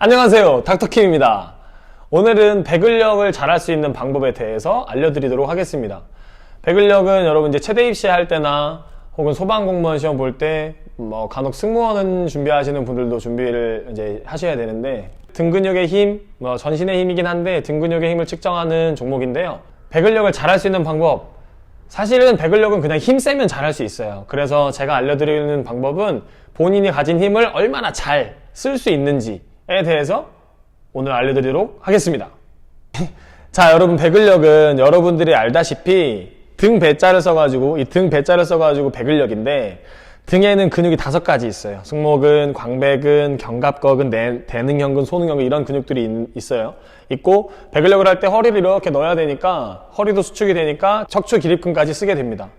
안녕하세요, 닥터킴입니다. 오늘은 배근력을 잘할 수 있는 방법에 대해서 알려드리도록 하겠습니다. 배근력은 여러분 이제 체대 입시할 때나 혹은 소방공무원 시험 볼 때 간혹 승무원 준비하시는 분들도 준비를 이제 하셔야 되는데, 등 근육의 힘, 전신의 힘이긴 한데 등 근육의 힘을 측정하는 종목인데요. 배근력을 잘할 수 있는 방법, 사실은 배근력은 그냥 힘 세면 잘할 수 있어요. 그래서 제가 알려드리는 방법은 본인이 가진 힘을 얼마나 잘 쓸 수 있는지에 대해서 오늘 알려드리도록 하겠습니다. 자, 여러분, 배근력은 여러분들이 알다시피 등 배자를 써가지고, 이 등 배자를 써가지고 배근력인데, 등에는 근육이 5가지 있어요. 승모근, 광배근, 견갑거근, 대능형근, 소능형근, 이런 근육들이 있고, 배근력을 할 때 허리를 이렇게 넣어야 되니까, 허리도 수축이 되니까 척추 기립근까지 쓰게 됩니다.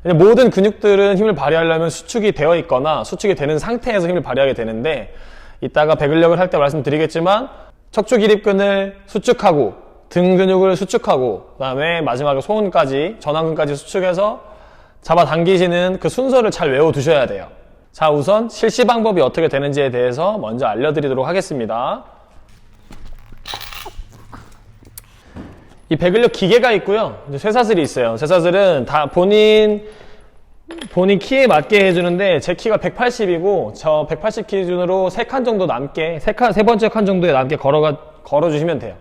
모든 근육들은 힘을 발휘하려면 수축이 되어 있거나 수축이 되는 상태에서 힘을 발휘하게 되는데, 이따가 배근력을 할 때 말씀드리겠지만, 척추 기립근을 수축하고 등 근육을 수축하고 그다음에 마지막에 소근까지, 전완근까지 수축해서 잡아당기시는 그 순서를 잘 외워두셔야 돼요. 자, 우선 실시 방법이 어떻게 되는지에 대해서 먼저 알려드리도록 하겠습니다. 이 배근력 기계가 있고요, 쇠사슬이 있어요. 쇠사슬은 다 본인 키에 맞게 해주는데, 제 키가 180이고 저 180 기준으로 3칸 정도 남게, 세 번째 칸 정도에 남게 걸어주시면 돼요.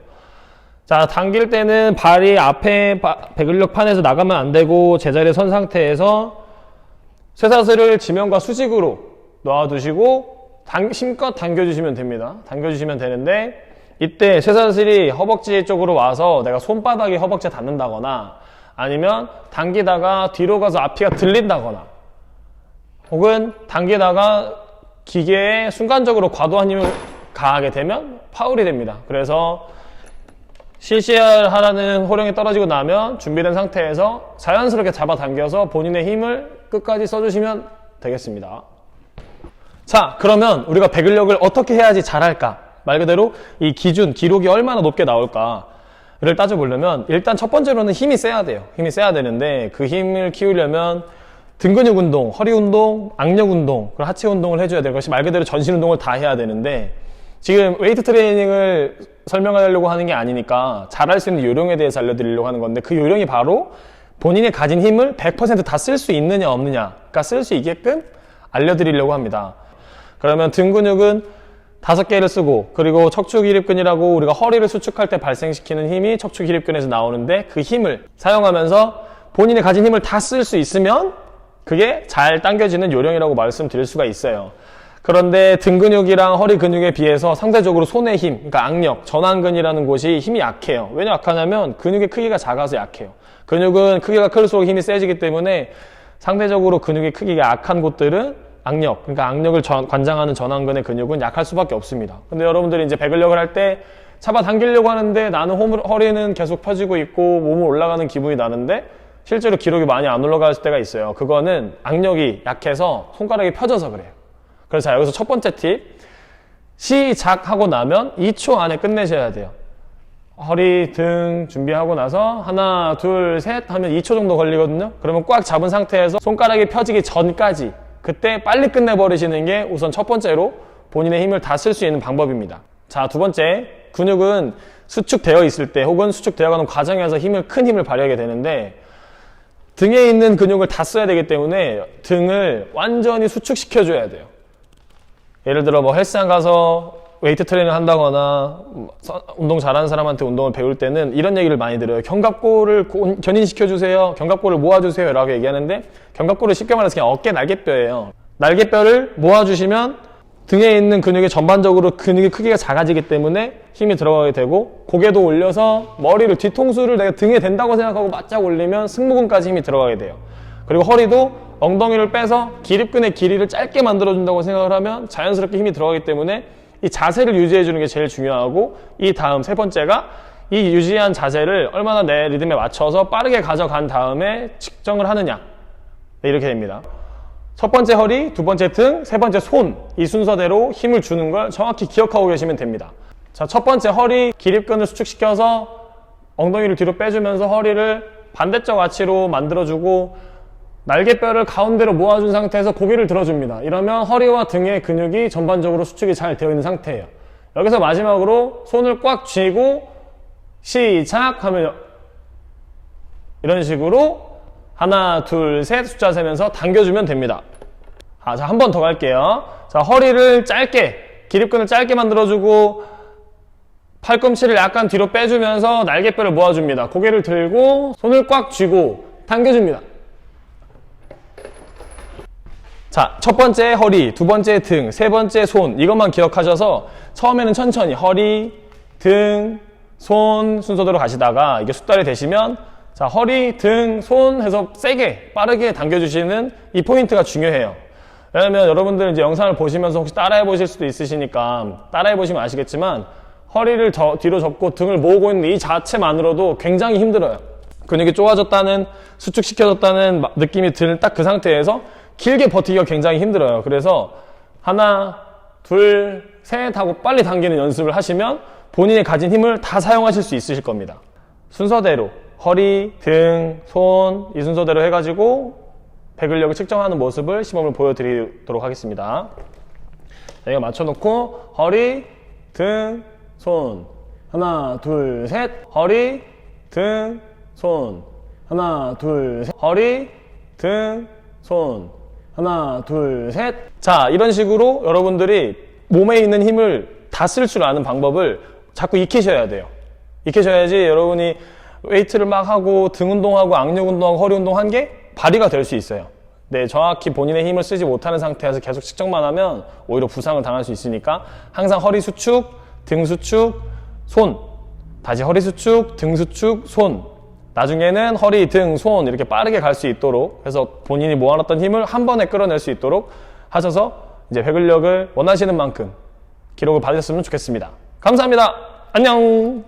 자, 당길 때는 발이 앞에 배근력 판에서 나가면 안 되고 제자리에 선 상태에서 쇠사슬을 지면과 수직으로 놓아두시고 힘껏 당겨주시면 됩니다. 당겨주시면 되는데, 이때 쇠사슬이 허벅지 쪽으로 와서 내가 손바닥이 허벅지에 닿는다거나, 아니면 당기다가 뒤로 가서 앞이가 들린다거나, 혹은 당기다가 기계에 순간적으로 과도한 힘을 가하게 되면 파울이 됩니다. 그래서 실시하라는 호령이 떨어지고 나면 준비된 상태에서 자연스럽게 잡아당겨서 본인의 힘을 끝까지 써주시면 되겠습니다. 자, 그러면 우리가 배근력을 어떻게 해야지 잘할까? 말 그대로 이 기록이 얼마나 높게 나올까를 따져보려면, 일단 첫 번째로는 힘이 세야 돼요. 힘이 세야 되는데, 그 힘을 키우려면 등 근육 운동, 허리 운동, 악력 운동, 그리고 하체 운동을 해줘야 될 것이, 말 그대로 전신 운동을 다 해야 되는데, 지금 웨이트 트레이닝을 설명하려고 하는 게 아니니까 잘할 수 있는 요령에 대해서 알려드리려고 하는 건데, 그 요령이 바로 본인이 가진 힘을 100% 다 쓸 수 있느냐 없느냐, 그러니까 쓸 수 있게끔 알려드리려고 합니다. 그러면 등 근육은 5개를 쓰고, 그리고 척추 기립근이라고 우리가 허리를 수축할 때 발생시키는 힘이 척추 기립근에서 나오는데, 그 힘을 사용하면서 본인이 가진 힘을 다 쓸 수 있으면 그게 잘 당겨지는 요령이라고 말씀드릴 수가 있어요. 그런데 등 근육이랑 허리 근육에 비해서 상대적으로 손의 힘, 그러니까 악력, 전완근이라는 곳이 힘이 약해요. 왜 약하냐면 근육의 크기가 작아서 약해요. 근육은 크기가 클수록 힘이 세지기 때문에 상대적으로 근육의 크기가 약한 곳들은 악력, 그러니까 악력을 관장하는 전완근의 근육은 약할 수밖에 없습니다. 근데 여러분들이 이제 배근력을 할 때 잡아당기려고 하는데, 나는 허리는 계속 펴지고 있고 몸은 올라가는 기분이 나는데 실제로 기록이 많이 안 올라갈 때가 있어요. 그거는 악력이 약해서 손가락이 펴져서 그래요. 그래서 자, 여기서 첫 번째 팁, 시작하고 나면 2초 안에 끝내셔야 돼요. 허리, 등 준비하고 나서 하나, 둘, 셋 하면 2초 정도 걸리거든요. 그러면 꽉 잡은 상태에서 손가락이 펴지기 전까지, 그때 빨리 끝내버리시는 게 우선 첫 번째로 본인의 힘을 다 쓸 수 있는 방법입니다. 자, 두 번째, 근육은 수축되어 있을 때 혹은 수축되어가는 과정에서 큰 힘을 발휘하게 되는데, 등에 있는 근육을 다 써야 되기 때문에 등을 완전히 수축시켜줘야 돼요. 예를 들어 헬스장 가서 웨이트 트레이닝 한다거나 운동 잘하는 사람한테 운동을 배울 때는 이런 얘기를 많이 들어요. 견갑골을 견인시켜주세요, 견갑골을 모아주세요 라고 얘기하는데, 견갑골을 쉽게 말해서 그냥 어깨 날개뼈예요. 날개뼈를 모아주시면 등에 있는 근육이 전반적으로 근육의 크기가 작아지기 때문에 힘이 들어가게 되고, 고개도 올려서 머리를, 뒤통수를 내가 등에 댄다고 생각하고 바짝 올리면 승모근까지 힘이 들어가게 돼요. 그리고 허리도 엉덩이를 빼서 기립근의 길이를 짧게 만들어준다고 생각을 하면 자연스럽게 힘이 들어가기 때문에 이 자세를 유지해주는 게 제일 중요하고, 이 다음 세 번째가 이 유지한 자세를 얼마나 내 리듬에 맞춰서 빠르게 가져간 다음에 측정을 하느냐, 이렇게 됩니다. 첫 번째 허리, 두 번째 등, 세 번째 손, 이 순서대로 힘을 주는 걸 정확히 기억하고 계시면 됩니다. 자, 첫 번째 허리 기립근을 수축시켜서 엉덩이를 뒤로 빼주면서 허리를 반대쪽 아치로 만들어주고, 날개뼈를 가운데로 모아준 상태에서 고개를 들어줍니다. 이러면 허리와 등의 근육이 전반적으로 수축이 잘 되어 있는 상태예요. 여기서 마지막으로 손을 꽉 쥐고 시작하면 이런 식으로 하나, 둘, 셋 숫자 세면서 당겨주면 됩니다. 자, 한 번 더 갈게요. 자, 허리를 짧게, 기립근을 짧게 만들어주고 팔꿈치를 약간 뒤로 빼주면서 날개뼈를 모아줍니다. 고개를 들고 손을 꽉 쥐고 당겨줍니다. 자, 첫 번째 허리, 두 번째 등, 세 번째 손, 이것만 기억하셔서 처음에는 천천히 허리, 등, 손 순서대로 가시다가 이게 숙달이 되시면 자, 허리, 등, 손 해서 세게 빠르게 당겨주시는 이 포인트가 중요해요. 왜냐면 여러분들 이제 영상을 보시면서 혹시 따라해 보실 수도 있으시니까 따라해 보시면 아시겠지만 허리를 뒤로 접고 등을 모으고 있는 이 자체만으로도 굉장히 힘들어요. 근육이 좁아졌다는, 수축시켜졌다는 느낌이 드는 딱 그 상태에서 길게 버티기가 굉장히 힘들어요. 그래서 하나, 둘, 셋 하고 빨리 당기는 연습을 하시면 본인이 가진 힘을 다 사용하실 수 있으실 겁니다. 순서대로 허리, 등, 손 이 순서대로 해가지고 배근력을 측정하는 모습을 시범을 보여드리도록 하겠습니다. 여기가 맞춰놓고 허리, 등, 손 하나, 둘, 셋 허리, 등, 손 하나, 둘, 셋 허리, 등, 손 하나, 둘, 셋. 자, 이런 식으로 여러분들이 몸에 있는 힘을 다 쓸 줄 아는 방법을 자꾸 익히셔야 돼요. 익히셔야지 여러분이 웨이트를 막 하고 등 운동하고 악력 운동하고 허리 운동한 게 발휘가 될 수 있어요. 네, 정확히 본인의 힘을 쓰지 못하는 상태에서 계속 측정만 하면 오히려 부상을 당할 수 있으니까 항상 허리 수축, 등 수축, 손 다시 허리 수축, 등 수축, 손 나중에는 허리, 등, 손 이렇게 빠르게 갈 수 있도록 해서 본인이 모아놨던 힘을 한 번에 끌어낼 수 있도록 하셔서 이제 배근력을 원하시는 만큼 기록을 받으셨으면 좋겠습니다. 감사합니다. 안녕.